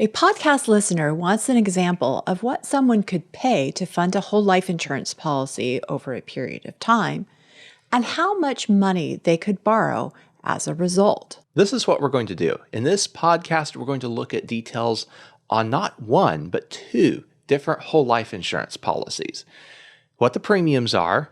A podcast listener wants an example of what someone could pay to fund a whole life insurance policy over a period of time and how much money they could borrow as a result. This is what we're going to do. In this podcast, we're going to look at details on not one, but two different whole life insurance policies, what the premiums are,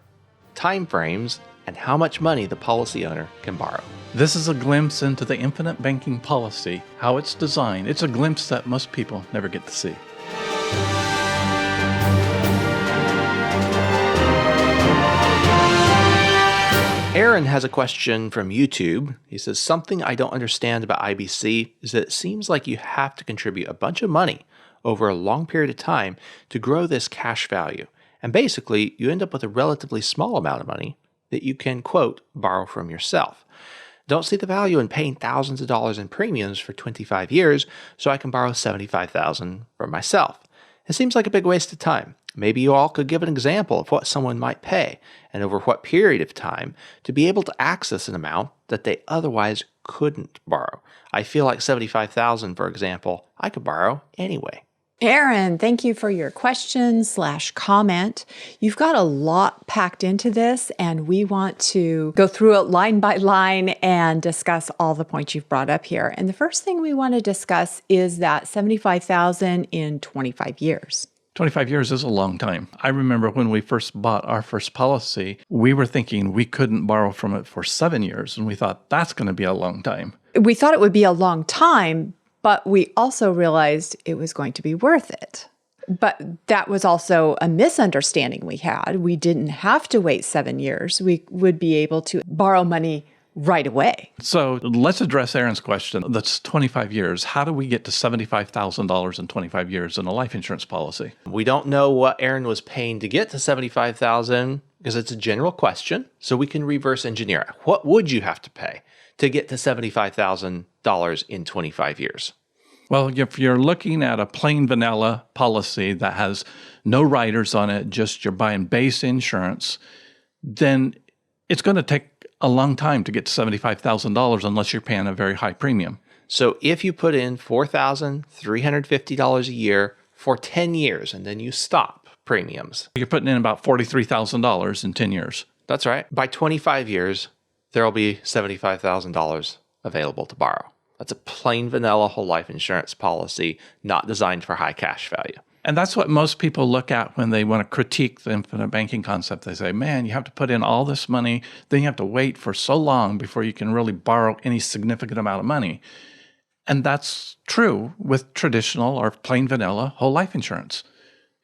time frames, and how much money the policy owner can borrow. This is a glimpse into the infinite banking policy, how it's designed. It's a glimpse that most people never get to see. Aaron has a question from YouTube. He says, something I don't understand about IBC is that it seems like you have to contribute a bunch of money over a long period of time to grow this cash value. And basically, you end up with a relatively small amount of money that you can, quote, borrow from yourself. Don't see the value in paying thousands of dollars in premiums for 25 years, so I can borrow $75,000 from myself. It seems like a big waste of time. Maybe you all could give an example of what someone might pay and over what period of time to be able to access an amount that they otherwise couldn't borrow. I feel like $75,000, for example, I could borrow anyway. Aaron, thank you for your question/comment. You've got a lot packed into this, and we want to go through it line by line and discuss all the points you've brought up here. And the first thing we want to discuss is that $75,000 in 25 years. 25 years is a long time. I remember when we first bought our first policy, we were thinking we couldn't borrow from it for 7 years, and we thought that's going to be a long time. We thought it would be a long time, but we also realized it was going to be worth it. But that was also a misunderstanding we had. We didn't have to wait 7 years. We would be able to borrow money right away. So let's address Aaron's question. That's 25 years. How do we get to $75,000 in 25 years in a life insurance policy? We don't know what Aaron was paying to get to $75,000 because it's a general question, so we can reverse engineer it. What would you have to pay to get to $75,000 in 25 years? Well, if you're looking at a plain vanilla policy that has no riders on it, just you're buying base insurance, then it's going to take a long time to get to $75,000 unless you're paying a very high premium. So if you put in $4,350 a year for 10 years and then you stop premiums. You're putting in about $43,000 in 10 years. That's right. By 25 years, there will be $75,000 available to borrow. That's a plain vanilla whole life insurance policy, not designed for high cash value. And that's what most people look at when they want to critique the infinite banking concept. They say, man, you have to put in all this money, then you have to wait for so long before you can really borrow any significant amount of money. And that's true with traditional or plain vanilla whole life insurance.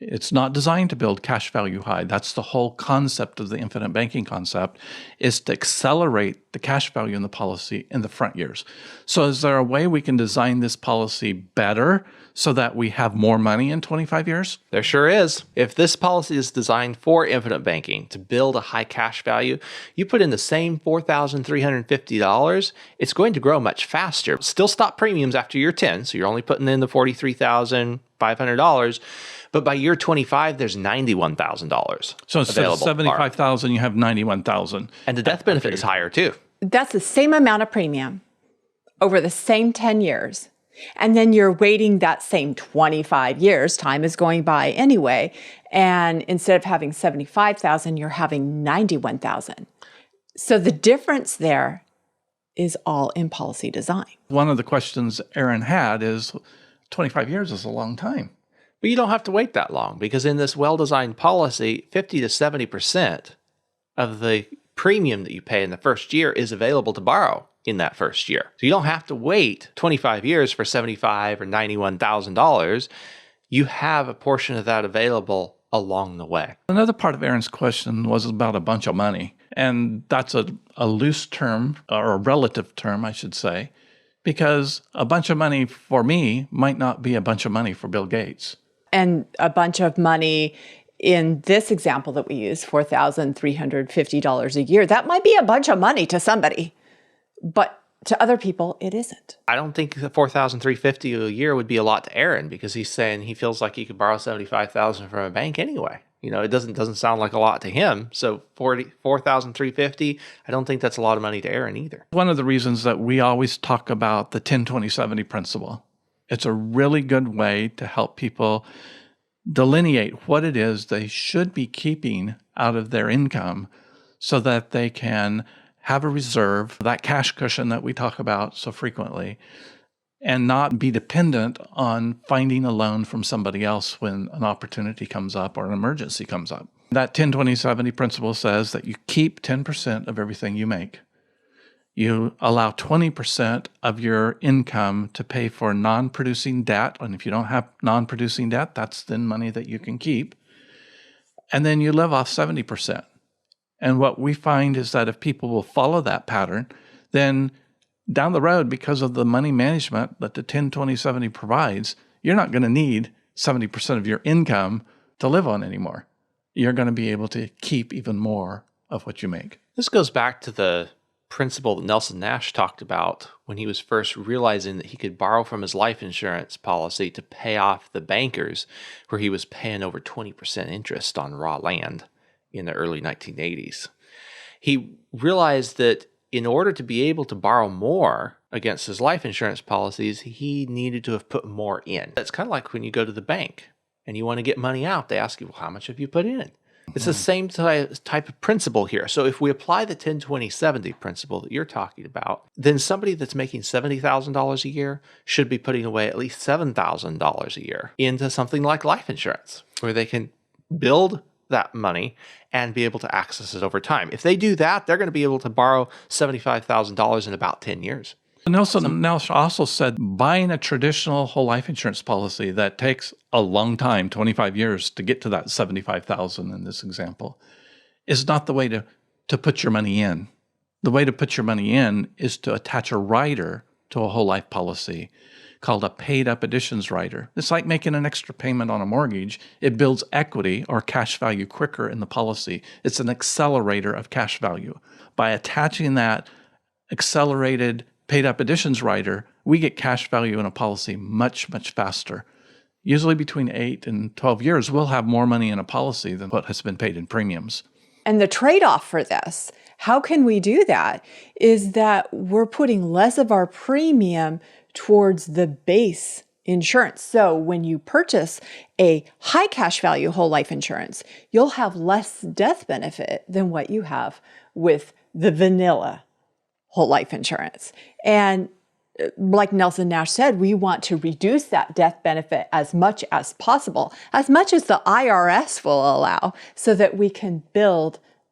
It's not designed to build cash value high. That's the whole concept of the infinite banking concept, is to accelerate the cash value in the policy in the front years. So is there a way we can design this policy better so that we have more money in 25 years? There sure is. If this policy is designed for infinite banking to build a high cash value, you put in the same $4,350, it's going to grow much faster. Still stop premiums after year 10, so you're only putting in the $43,500. But by year 25, there's $91,000. So instead of $75,000, you have $91,000. And the death benefit is higher too. That's the same amount of premium over the same 10 years. And then you're waiting that same 25 years. Time is going by anyway. And instead of having $75,000, you're having $91,000. So the difference there is all in policy design. One of the questions Aaron had is 25 years is a long time. But you don't have to wait that long because in this well-designed policy, 50 to 70% of the premium that you pay in the first year is available to borrow in that first year. So you don't have to wait 25 years for $75,000 or $91,000. You have a portion of that available along the way. Another part of Aaron's question was about a bunch of money. And that's a loose term, or a relative term, I should say, because a bunch of money for me might not be a bunch of money for Bill Gates. And a bunch of money in this example that we use, $4,350 a year, that might be a bunch of money to somebody, but to other people, it isn't. I don't think the $4,350 a year would be a lot to Aaron because he's saying he feels like he could borrow $75,000 from a bank anyway. You know, it doesn't sound like a lot to him. So $4,350, I don't think that's a lot of money to Aaron either. One of the reasons that we always talk about the 10-20-70 principle It's a really good way to help people delineate what it is they should be keeping out of their income so that they can have a reserve, that cash cushion that we talk about so frequently, and not be dependent on finding a loan from somebody else when an opportunity comes up or an emergency comes up. That 10-20-70 principle says that you keep 10% of everything you make. You allow 20% of your income to pay for non-producing debt. And if you don't have non-producing debt, that's then money that you can keep. And then you live off 70%. And what we find is that if people will follow that pattern, then down the road, because of the money management that the 10-20-70 provides, you're not going to need 70% of your income to live on anymore. You're going to be able to keep even more of what you make. This goes back to the principle that Nelson Nash talked about when he was first realizing that he could borrow from his life insurance policy to pay off the bankers, where he was paying over 20% interest on raw land in the early 1980s. He realized that in order to be able to borrow more against his life insurance policies, he needed to have put more in. It's kind of like when you go to the bank and you want to get money out, they ask you, well, how much have you put in? It's the same type of principle here. So if we apply the 10-20-70 principle that you're talking about, then somebody that's making $70,000 a year should be putting away at least $7,000 a year into something like life insurance, where they can build that money and be able to access it over time. If they do that, they're going to be able to borrow $75,000 in about 10 years. Nelson also said buying a traditional whole life insurance policy that takes a long time, 25 years, to get to that $75,000 in this example, is not the way to put your money in. The way to put your money in is to attach a rider to a whole life policy called a paid-up additions rider. It's like making an extra payment on a mortgage. It builds equity or cash value quicker in the policy. It's an accelerator of cash value. By attaching that accelerated paid-up additions rider, we get cash value in a policy much, much faster. Usually between 8 and 12 years, we'll have more money in a policy than what has been paid in premiums. And the trade-off for this, how can we do that, is that we're putting less of our premium towards the base insurance. So when you purchase a high cash value whole life insurance, you'll have less death benefit than what you have with the vanilla whole life insurance. And like Nelson Nash said, we want to reduce that death benefit as much as possible, as much as the IRS will allow, so that we can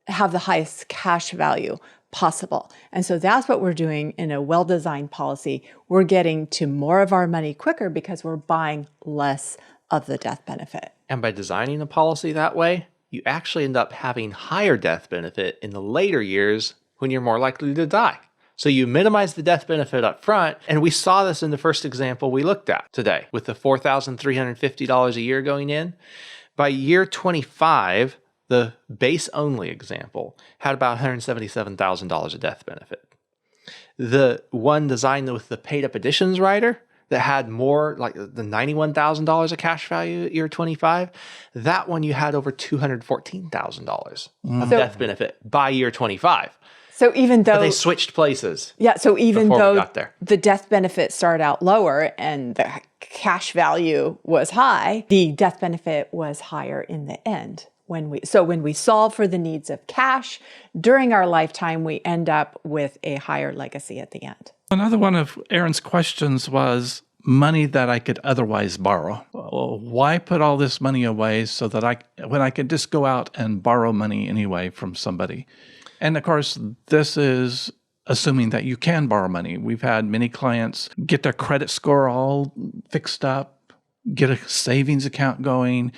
have the highest cash value possible. And so that's what we're doing in a well-designed policy. We're getting to more of our money quicker because we're buying less of the death benefit. And by designing a policy that way, you actually end up having higher death benefit in the later years when you're more likely to die. So you minimize the death benefit up front, and we saw this in the first example we looked at today with the $4,350 a year going in. By year 25, the base-only example had about $177,000 of death benefit. The one designed with the paid-up additions rider that had more, like the $91,000 of cash value at year 25, that one you had over $214,000 of death benefit by year 25. So even though but they switched places. Yeah, so even though the death benefit started out lower and the cash value was high, the death benefit was higher in the end. When we solve for the needs of cash during our lifetime, we end up with a higher legacy at the end. Another one of Aaron's questions was money that I could otherwise borrow. Well, why put all this money away so that when I could just go out and borrow money anyway from somebody? And of course, this is assuming that you can borrow money. We've had many clients get their credit score all fixed up, get a savings account going,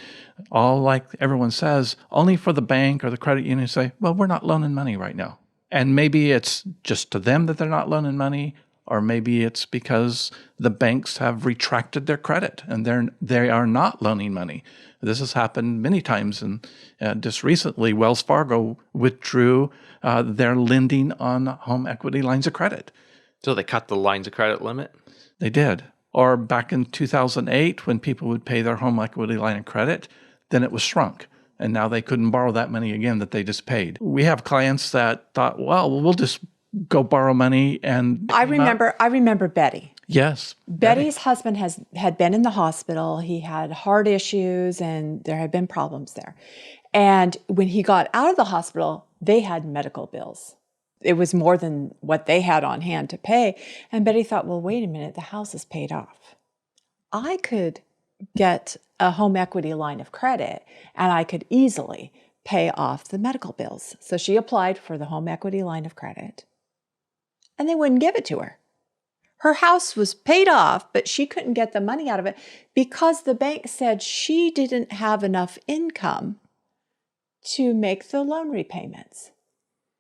all like everyone says, only for the bank or the credit union to say, well, we're not loaning money right now. And maybe it's just to them that they're not loaning money, or maybe it's because the banks have retracted their credit and they are not loaning money. This has happened many times, and just recently, Wells Fargo withdrew their lending on home equity lines of credit. So they cut the lines of credit limit? They did. Or back in 2008, when people would pay their home equity line of credit, then it was shrunk. And now they couldn't borrow that money again that they just paid. We have clients that thought, well, we'll just go borrow money. And I remember Betty. Yes. Betty's husband had been in the hospital. He had heart issues and there had been problems there. And when he got out of the hospital, they had medical bills. It was more than what they had on hand to pay. And Betty thought, well, wait a minute, the house is paid off. I could get a home equity line of credit and I could easily pay off the medical bills. So she applied for the home equity line of credit and they wouldn't give it to her. Her house was paid off, but she couldn't get the money out of it because the bank said she didn't have enough income to make the loan repayments.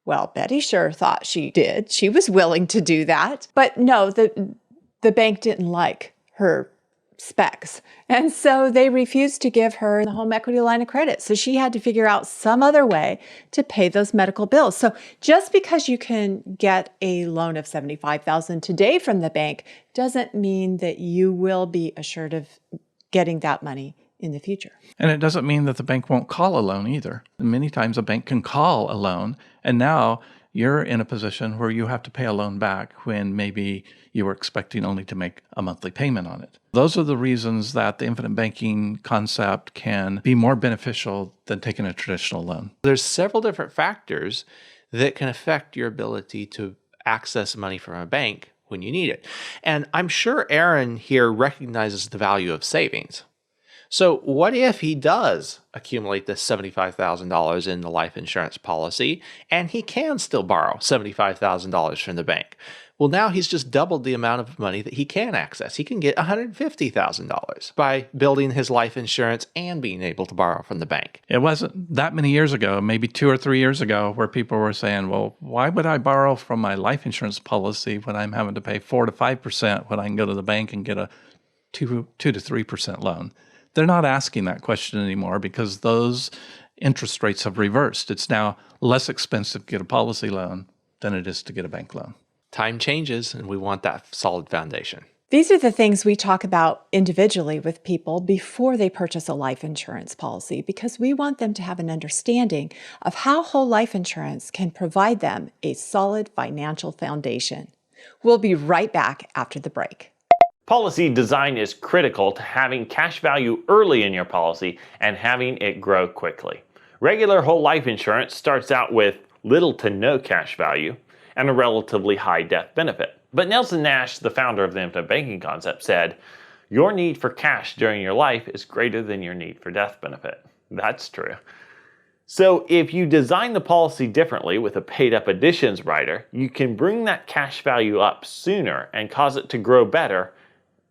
Well, Betty sure thought she did. She was willing to do that. But no, the bank didn't like her specs. And so they refused to give her the home equity line of credit. So she had to figure out some other way to pay those medical bills. So just because you can get a loan of $75,000 today from the bank doesn't mean that you will be assured of getting that money in the future. And it doesn't mean that the bank won't call a loan either. Many times a bank can call a loan, and now you're in a position where you have to pay a loan back when maybe you were expecting only to make a monthly payment on it. Those are the reasons that the infinite banking concept can be more beneficial than taking a traditional loan. There's several different factors that can affect your ability to access money from a bank when you need it. And I'm sure Aaron here recognizes the value of savings. So what if he does accumulate this $75,000 in the life insurance policy and he can still borrow $75,000 from the bank? Well, now he's just doubled the amount of money that he can access. He can get $150,000 by building his life insurance and being able to borrow from the bank. It wasn't that many years ago, maybe 2 or 3 years ago, where people were saying, well, why would I borrow from my life insurance policy when I'm having to pay 4 to 5% when I can go to the bank and get a 2 to 3% loan? They're not asking that question anymore because those interest rates have reversed. It's now less expensive to get a policy loan than it is to get a bank loan. Time changes, and we want that solid foundation. These are the things we talk about individually with people before they purchase a life insurance policy because we want them to have an understanding of how whole life insurance can provide them a solid financial foundation. We'll be right back after the break. Policy design is critical to having cash value early in your policy and having it grow quickly. Regular whole life insurance starts out with little to no cash value and a relatively high death benefit. But Nelson Nash, the founder of the infinite banking concept, said, "Your need for cash during your life is greater than your need for death benefit." That's true. So if you design the policy differently with a paid up additions rider, you can bring that cash value up sooner and cause it to grow better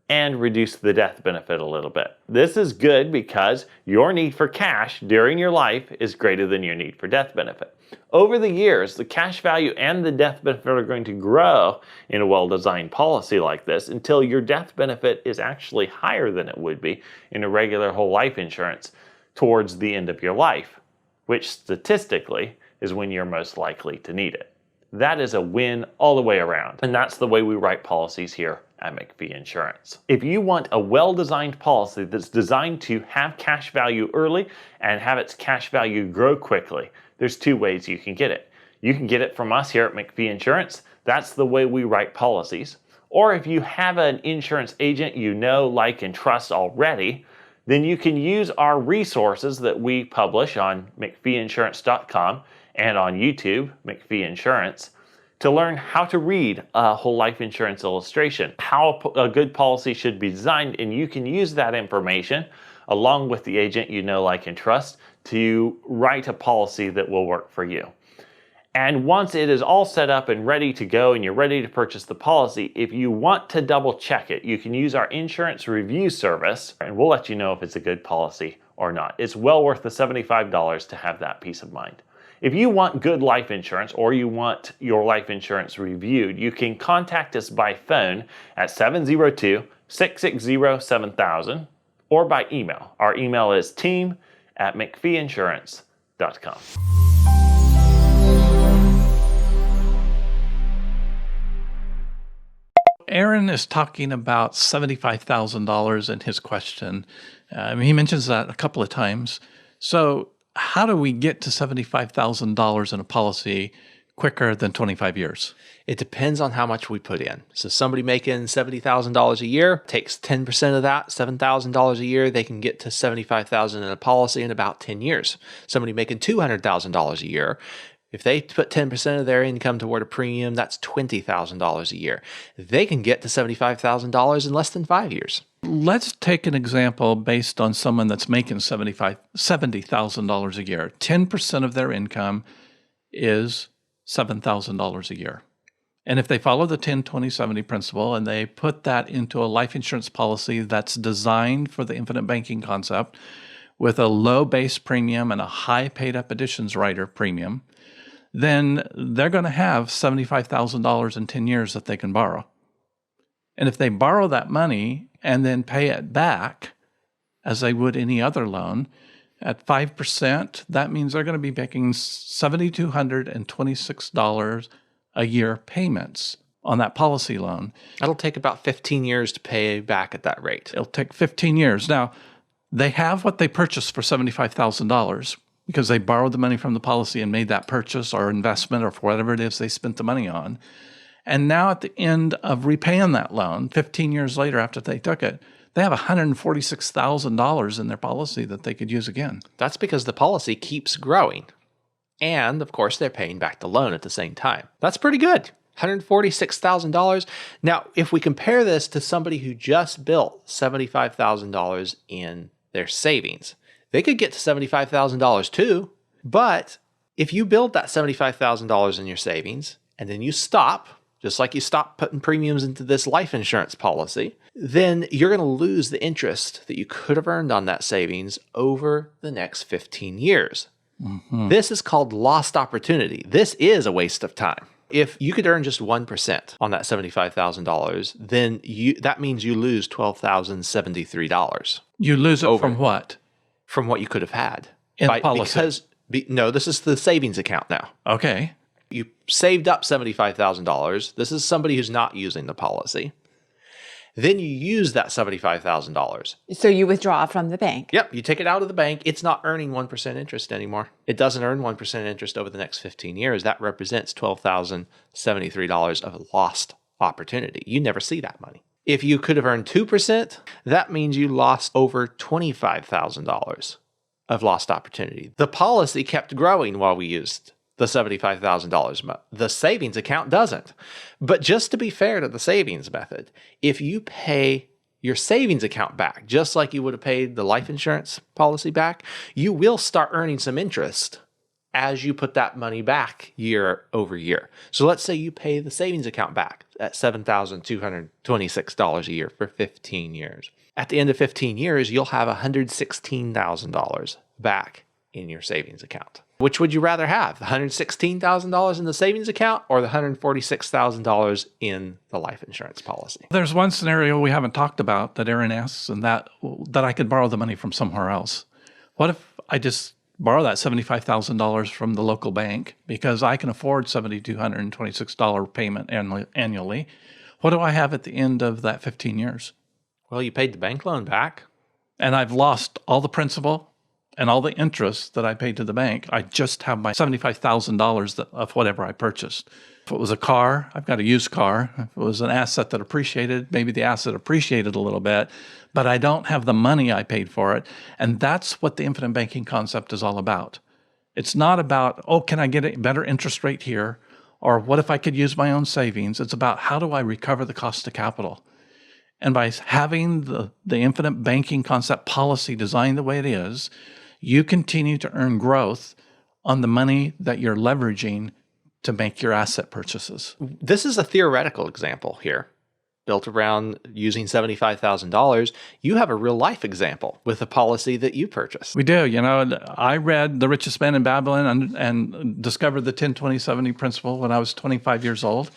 and reduce the death benefit a little bit. This is good because your need for cash during your life is greater than your need for death benefit. Over the years, the cash value and the death benefit are going to grow in a well-designed policy like this until your death benefit is actually higher than it would be in a regular whole life insurance towards the end of your life, which statistically is when you're most likely to need it. That is a win all the way around, and that's the way we write policies here at McPhee Insurance. If you want a well-designed policy that's designed to have cash value early and have its cash value grow quickly, there's 2 ways you can get it. You can get it from us here at McPhee Insurance. That's the way we write policies. Or if you have an insurance agent you know, like, and trust already, then you can use our resources that we publish on McPheeInsurance.com and on YouTube, McPhee Insurance, to learn how to read a whole life insurance illustration, how a good policy should be designed, and you can use that information along with the agent you know, like, and trust to write a policy that will work for you. And once it is all set up and ready to go and you're ready to purchase the policy, if you want to double check it, you can use our insurance review service and we'll let you know if it's a good policy or not. It's well worth the $75 to have that peace of mind. If you want good life insurance or you want your life insurance reviewed, you can contact us by phone at 702-660-7000 or by email. Our email is team@mcpheeinsurance.com. Aaron is talking about $75,000 in his question. He mentions that a couple of times. So how do we get to $75,000 in a policy quicker than 25 years? It depends on how much we put in. So somebody making $70,000 a year takes 10% of that, $7,000 a year, they can get to $75,000 in a policy in about 10 years. Somebody making $200,000 a year, if they put 10% of their income toward a premium, that's $20,000 a year. They can get to $75,000 in less than 5 years. Let's take an example based on someone that's making $70,000 a year. 10% of their income is $7,000 a year. And if they follow the 10-20-70 principle and they put that into a life insurance policy that's designed for the infinite banking concept with a low base premium and a high paid up additions rider premium, then they're going to have $75,000 in 10 years that they can borrow. And if they borrow that money and then pay it back as they would any other loan at 5%, that means they're going to be making $7,226 a year payments on that policy loan. That'll take about 15 years to pay back at that rate. It'll take 15 years. Now, they have what they purchased for $75,000 because they borrowed the money from the policy and made that purchase or investment or for whatever it is they spent the money on. And now at the end of repaying that loan, 15 years later after they took it, they have $146,000 in their policy that they could use again. That's because the policy keeps growing. And, of course, they're paying back the loan at the same time. That's pretty good. $146,000. Now, if we compare this to somebody who just built $75,000 in their savings, they could get to $75,000 too. But if you build that $75,000 in your savings and then you stop, just like you stop putting premiums into this life insurance policy, then you're going to lose the interest that you could have earned on that savings over the next 15 years. Mm-hmm. This is called lost opportunity. This is a waste of time. If you could earn just 1% on that $75,000, then that means you lose $12,073. You lose it from what? From what you could have had. In policy? No, this is the savings account now. Okay. You saved up $75,000. This is somebody who's not using the policy. Then you use that $75,000. So you withdraw from the bank. Yep, you take it out of the bank. It's not earning 1% interest anymore. It doesn't earn 1% interest over the next 15 years. That represents $12,073 of lost opportunity. You never see that money. If you could have earned 2%, that means you lost over $25,000 of lost opportunity. The policy kept growing while we used the $75,000. The savings account doesn't. But just to be fair to the savings method, if you pay your savings account back, just like you would have paid the life insurance policy back, you will start earning some interest as you put that money back year over year. So let's say you pay the savings account back at $7,226 a year for 15 years. At the end of 15 years, you'll have $116,000 back in your savings account. Which would you rather have, the $116,000 in the savings account or the $146,000 in the life insurance policy? There's one scenario we haven't talked about that Aaron asks, and that I could borrow the money from somewhere else. What if I just borrow that $75,000 from the local bank because I can afford $7,226 payment annually? What do I have at the end of that 15 years? Well, you paid the bank loan back. And I've lost all the principal and all the interest that I paid to the bank. I just have my $75,000 of whatever I purchased. If it was a car, I've got a used car. If it was an asset that appreciated, maybe the asset appreciated a little bit, but I don't have the money I paid for it. And that's what the infinite banking concept is all about. It's not about, oh, can I get a better interest rate here? Or what if I could use my own savings? It's about how do I recover the cost of capital? And by having the infinite banking concept policy designed the way it is, you continue to earn growth on the money that you're leveraging to make your asset purchases. This is a theoretical example here, built around using $75,000. You have a real life example with a policy that you purchased. We do. You know, I read The Richest Man in Babylon and discovered the 10-20-70 principle when I was 25 years old.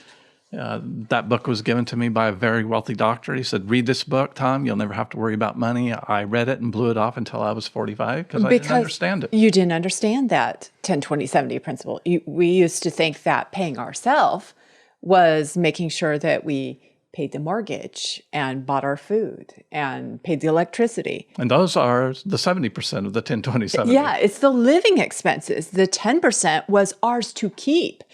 That book was given to me by a very wealthy doctor. He said, read this book, Tom. You'll never have to worry about money. I read it and blew it off until I was 45 because I didn't understand it. You didn't understand that 10-20-70 principle. We used to think that paying ourselves was making sure that we paid the mortgage and bought our food and paid the electricity. And those are the 70% of the 10-20-70. Yeah, it's the living expenses. The 10% was ours to keep.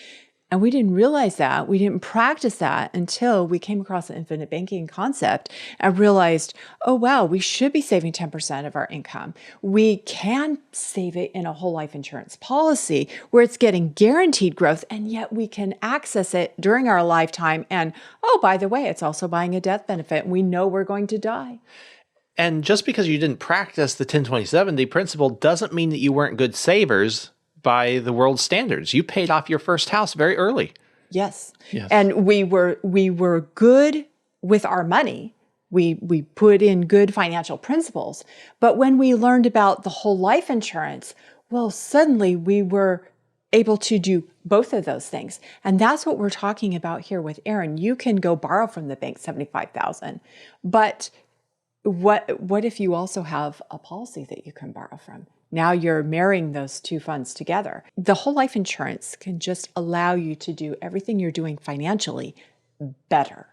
And we didn't realize that. We didn't practice that until we came across the infinite banking concept and realized, oh, wow, we should be saving 10% of our income. We can save it in a whole life insurance policy where it's getting guaranteed growth, and yet we can access it during our lifetime. And oh, by the way, it's also buying a death benefit. We know we're going to die. And just because you didn't practice the 10-20-70 principle doesn't mean that you weren't good savers by the world's standards. You paid off your first house very early. Yes. Yes. And we were good with our money. We put in good financial principles. But when we learned about the whole life insurance, well, suddenly we were able to do both of those things. And that's what we're talking about here with Aaron. You can go borrow from the bank $75,000, but what if you also have a policy that you can borrow from? Now you're marrying those two funds together. The whole life insurance can just allow you to do everything you're doing financially better.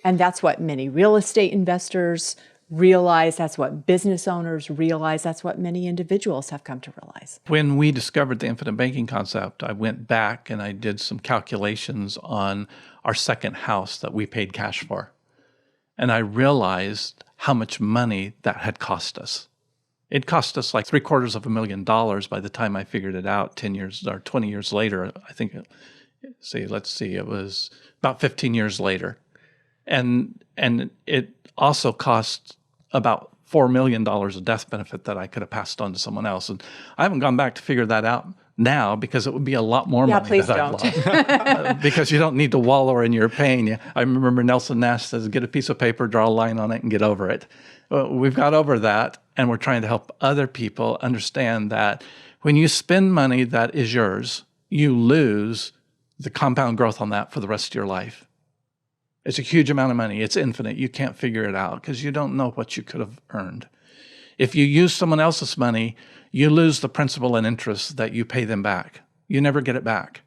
And that's what many real estate investors realize. That's what business owners realize. That's what many individuals have come to realize. When we discovered the infinite banking concept, I went back and I did some calculations on our second house that we paid cash for. And I realized how much money that had cost us. It cost us like $750,000 by the time I figured it out 10 years or 20 years later. I think, it was about 15 years later. And it also cost about $4 million of death benefit that I could have passed on to someone else. And I haven't gone back to figure that out now because it would be a lot more money please that don't. I've lost. Because you don't need to wallow in your pain. I remember Nelson Nash says, get a piece of paper, draw a line on it, and get over it. Well, we've got over that, and we're trying to help other people understand that when you spend money that is yours, you lose the compound growth on that for the rest of your life. It's a huge amount of money. It's infinite. You can't figure it out because you don't know what you could have earned. If you use someone else's money, you lose the principal and interest that you pay them back. You never get it back.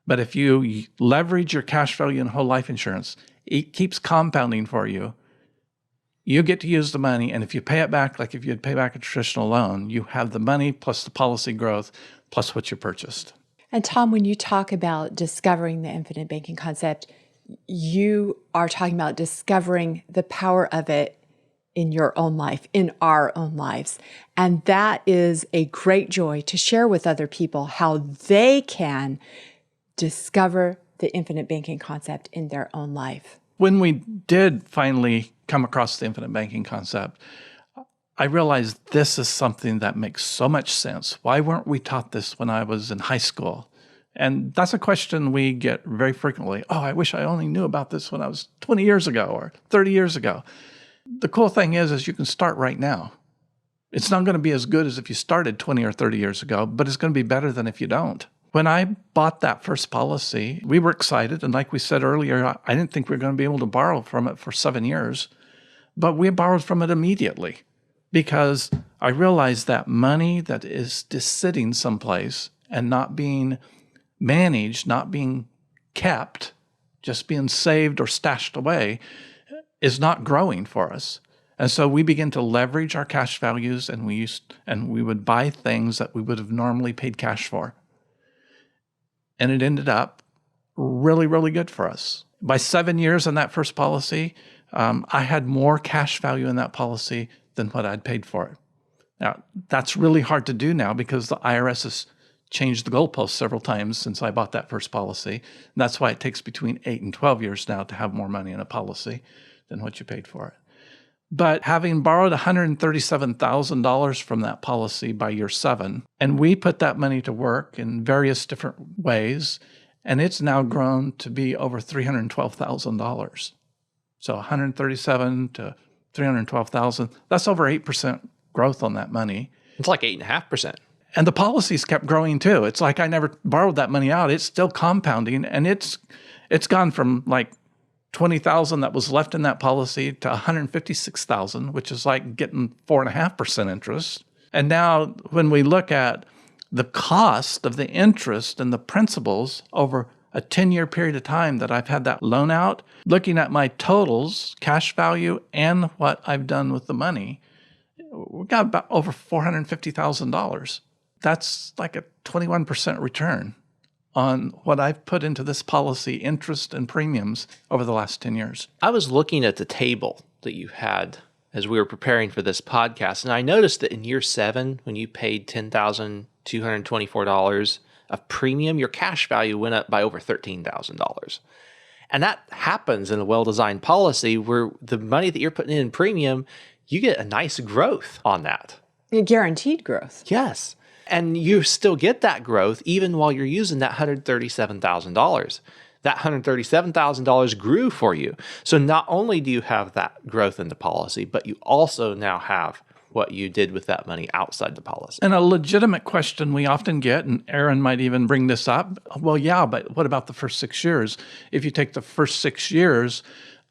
But if you leverage your cash value in whole life insurance, it keeps compounding for you. You get to use the money, and if you pay it back, like if you'd pay back a traditional loan, you have the money plus the policy growth plus what you purchased. And Tom, when you talk about discovering the infinite banking concept, you are talking about discovering the power of it in your own life, in our own lives. And that is a great joy to share with other people how they can discover the infinite banking concept in their own life. When we did finally come across the infinite banking concept, I realized this is something that makes so much sense. Why weren't we taught this when I was in high school? And that's a question we get very frequently. Oh, I wish I only knew about this when I was 20 years ago or 30 years ago. The cool thing is you can start right now. It's not going to be as good as if you started 20 or 30 years ago, but it's going to be better than if you don't. When I bought that first policy, we were excited. And like we said earlier, I didn't think we were going to be able to borrow from it for 7 years. But we borrowed from it immediately because I realized that money that is just sitting someplace and not being managed, not being kept, just being saved or stashed away, is not growing for us. And so we began to leverage our cash values, and we would buy things that we would have normally paid cash for. And it ended up really, really good for us. By 7 years in that first policy, I had more cash value in that policy than what I'd paid for it. Now, that's really hard to do now because the IRS has changed the goalposts several times since I bought that first policy. And that's why it takes between 8 and 12 years now to have more money in a policy than what you paid for it. But having borrowed $137,000 from that policy by year 7, and we put that money to work in various different ways, and it's now grown to be over $312,000. So 137 to 312,000, that's over 8% growth on that money. It's like 8.5%. And the policies kept growing too. It's like I never borrowed that money out. It's still compounding, and it's gone from like 20,000 that was left in that policy to 156,000, which is like getting 4.5% interest. And now when we look at the cost of the interest and the principals over a 10-year period of time that I've had that loan out, looking at my totals, cash value, and what I've done with the money, we've got about over $450,000. That's like a 21% return on what I've put into this policy, interest and premiums, over the last 10 years. I was looking at the table that you had as we were preparing for this podcast, and I noticed that in year 7, when you paid $10,224 of premium, your cash value went up by over $13,000. And that happens in a well-designed policy where the money that you're putting in premium, you get a nice growth on that. Guaranteed growth. Yes. And you still get that growth even while you're using that $137,000. That $137,000 grew for you. So not only do you have that growth in the policy, but you also now have what you did with that money outside the policy. And a legitimate question we often get, and Aaron might even bring this up, well, yeah, but what about the first 6 years? If you take the first 6 years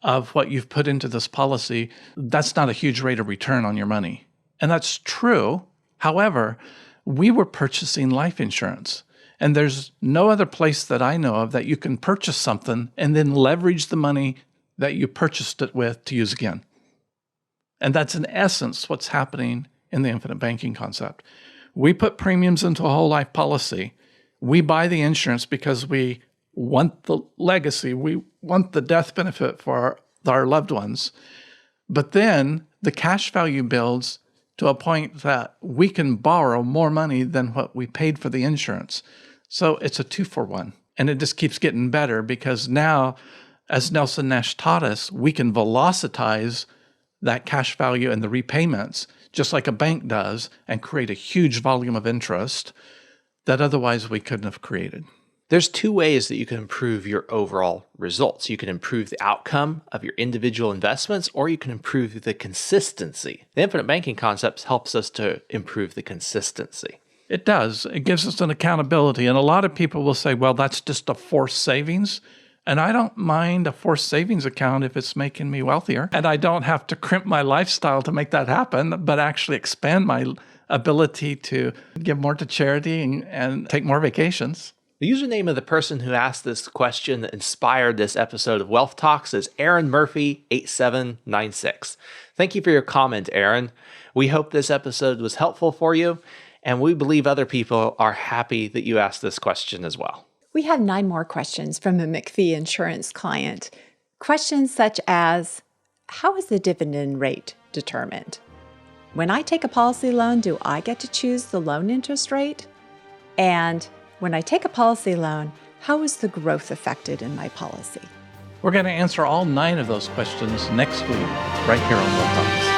of what you've put into this policy, that's not a huge rate of return on your money. And that's true. However, we were purchasing life insurance. And there's no other place that I know of that you can purchase something and then leverage the money that you purchased it with to use again. And that's in essence what's happening in the infinite banking concept. We put premiums into a whole life policy. We buy the insurance because we want the legacy. We want the death benefit for our loved ones. But then the cash value builds to a point that we can borrow more money than what we paid for the insurance. So it's a 2-for-1. And it just keeps getting better because now, as Nelson Nash taught us, we can velocitize that cash value and the repayments just like a bank does and create a huge volume of interest that otherwise we couldn't have created. There's 2 ways that you can improve your overall results. You can improve the outcome of your individual investments, or you can improve the consistency. The infinite banking concept helps us to improve the consistency. It does. It gives us an accountability. And a lot of people will say, well, that's just a forced savings. And I don't mind a forced savings account if it's making me wealthier. And I don't have to crimp my lifestyle to make that happen, but actually expand my ability to give more to charity and take more vacations. The username of the person who asked this question that inspired this episode of Wealth Talks is Aaron Murphy 8796. Thank you for your comment, Aaron. We hope this episode was helpful for you, and we believe other people are happy that you asked this question as well. We have 9 more questions from a McPhee Insurance client. Questions such as, how is the dividend rate determined? When I take a policy loan, do I get to choose the loan interest rate? And when I take a policy loan, how is the growth affected in my policy? We're going to answer all 9 of those questions next week, right here on Wealth Talks.